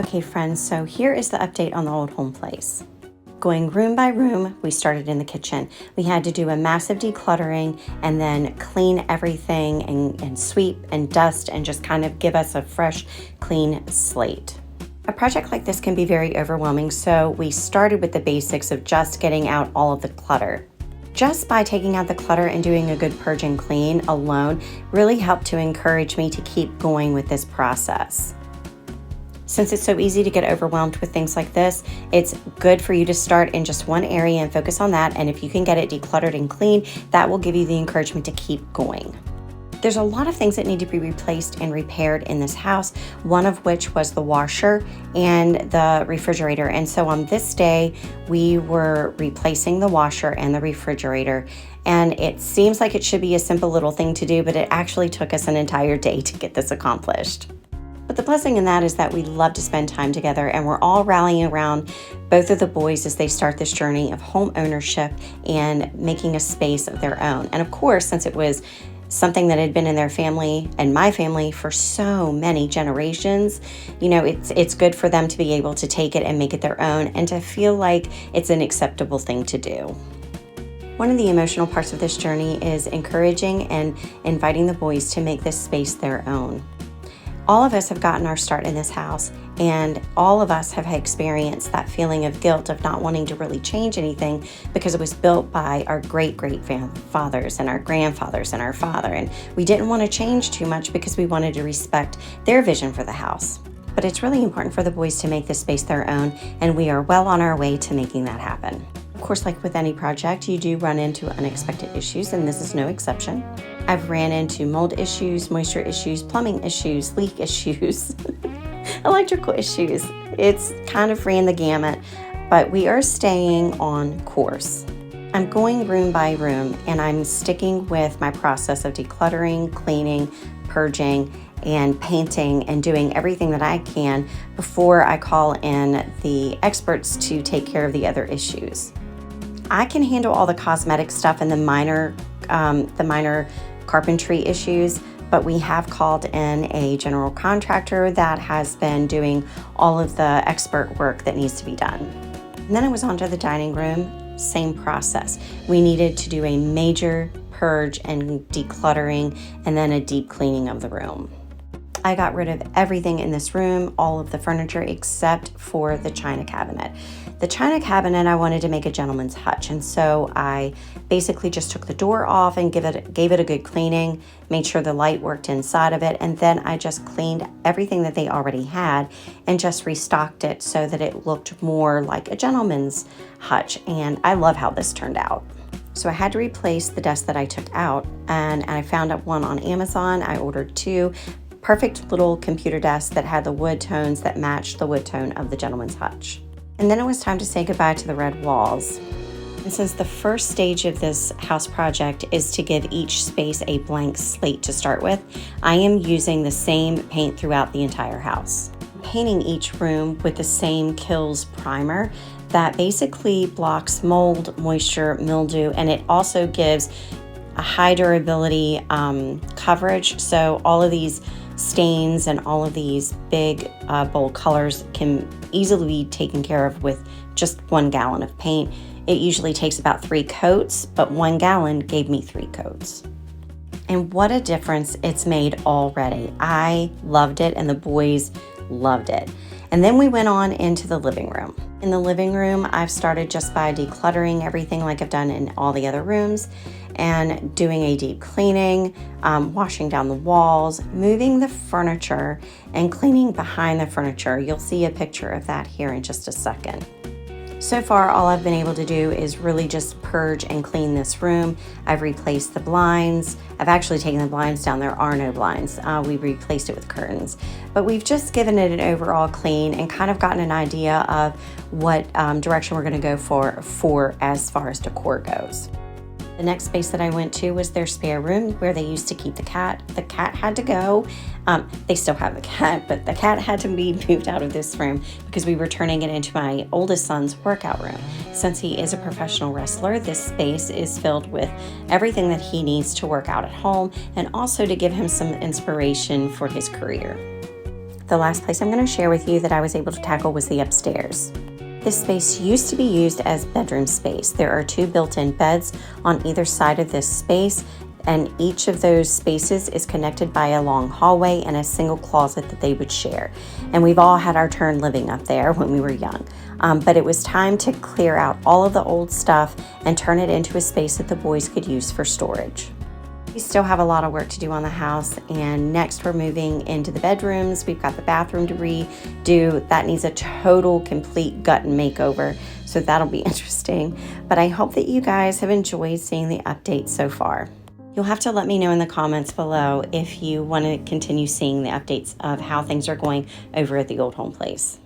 Okay friends, so here is the update on the old home place. Going room by room, we started in the kitchen. We had to do a massive decluttering and then clean everything and sweep and dust and just kind of give us a fresh, clean slate. A project like this can be very overwhelming, so we started with the basics of just getting out all of the clutter. Just by taking out the clutter and doing a good purge and clean alone really helped to encourage me to keep going with this process. Since it's so easy to get overwhelmed with things like this, it's good for you to start in just one area and focus on that, and if you can get it decluttered and clean, that will give you the encouragement to keep going. There's a lot of things that need to be replaced and repaired in this house, one of which was the washer and the refrigerator. And so on this day, we were replacing the washer and the refrigerator. And it seems like it should be a simple little thing to do, but it actually took us an entire day to get this accomplished. But the blessing in that is that we love to spend time together, and we're all rallying around both of the boys as they start this journey of home ownership and making a space of their own. And of course, since it was something that had been in their family and my family for so many generations, you know, it's good for them to be able to take it and make it their own and to feel like it's an acceptable thing to do. One of the emotional parts of this journey is encouraging and inviting the boys to make this space their own. All of us have gotten our start in this house, and all of us have experienced that feeling of guilt of not wanting to really change anything because it was built by our great-great-fathers and our grandfathers and our father, and we didn't want to change too much because we wanted to respect their vision for the house. But it's really important for the boys to make this space their own, and we are well on our way to making that happen. Of course, like with any project, you do run into unexpected issues, and this is no exception. I've ran into mold issues, moisture issues, plumbing issues, leak issues, electrical issues. It's kind of ran the gamut, but we are staying on course. I'm going room by room, and I'm sticking with my process of decluttering, cleaning, purging, and painting, and doing everything that I can before I call in the experts to take care of the other issues. I can handle all the cosmetic stuff and the minor carpentry issues, but we have called in a general contractor that has been doing all of the expert work that needs to be done. And then it was onto the dining room, same process. We needed to do a major purge and decluttering and then a deep cleaning of the room. I got rid of everything in this room, all of the furniture except for the china cabinet. The china cabinet, I wanted to make a gentleman's hutch, and so I basically just took the door off and gave it a good cleaning, made sure the light worked inside of it, and then I just cleaned everything that they already had and just restocked it so that it looked more like a gentleman's hutch, and I love how this turned out. So I had to replace the desk that I took out, and I found one on Amazon. I ordered two. Perfect little computer desk that had the wood tones that matched the wood tone of the gentleman's hutch. And then it was time to say goodbye to the red walls. And since the first stage of this house project is to give each space a blank slate to start with, I am using the same paint throughout the entire house. Painting each room with the same Kills primer that basically blocks mold, moisture, mildew, and it also gives a high durability coverage. So all of these stains and all of these big bold colors can easily be taken care of with just 1 gallon of paint. It usually takes about 3 coats, but 1 gallon gave me 3 coats. And what a difference it's made already. I loved it, and the boys loved it. And then we went on into the living room. In the living room, I've started just by decluttering everything like I've done in all the other rooms and doing a deep cleaning, washing down the walls, moving the furniture, and cleaning behind the furniture. You'll see a picture of that here in just a second. So far, all I've been able to do is really just purge and clean this room. I've replaced the blinds. I've actually taken the blinds down. There are no blinds. We replaced it with curtains. But we've just given it an overall clean and kind of gotten an idea of what direction we're going to go for as far as decor goes. The next space that I went to was their spare room where they used to keep the cat. The cat had to go. They still have the cat, but the cat had to be moved out of this room because we were turning it into my oldest son's workout room. Since he is a professional wrestler, this space is filled with everything that he needs to work out at home and also to give him some inspiration for his career. the last place I'm going to share with you that I was able to tackle was the upstairs. This space used to be used as bedroom space. There are 2 built-in beds on either side of this space, and each of those spaces is connected by a long hallway and a single closet that they would share. And we've all had our turn living up there when we were young. But it was time to clear out all of the old stuff and turn it into a space that the boys could use for storage. We still have a lot of work to do on the house, and next we're moving into the bedrooms. We've got the bathroom to redo. That needs a total, complete gut and makeover, so that'll be interesting. But I hope that you guys have enjoyed seeing the updates so far. You'll have to let me know in the comments below if you want to continue seeing the updates of how things are going over at the old home place.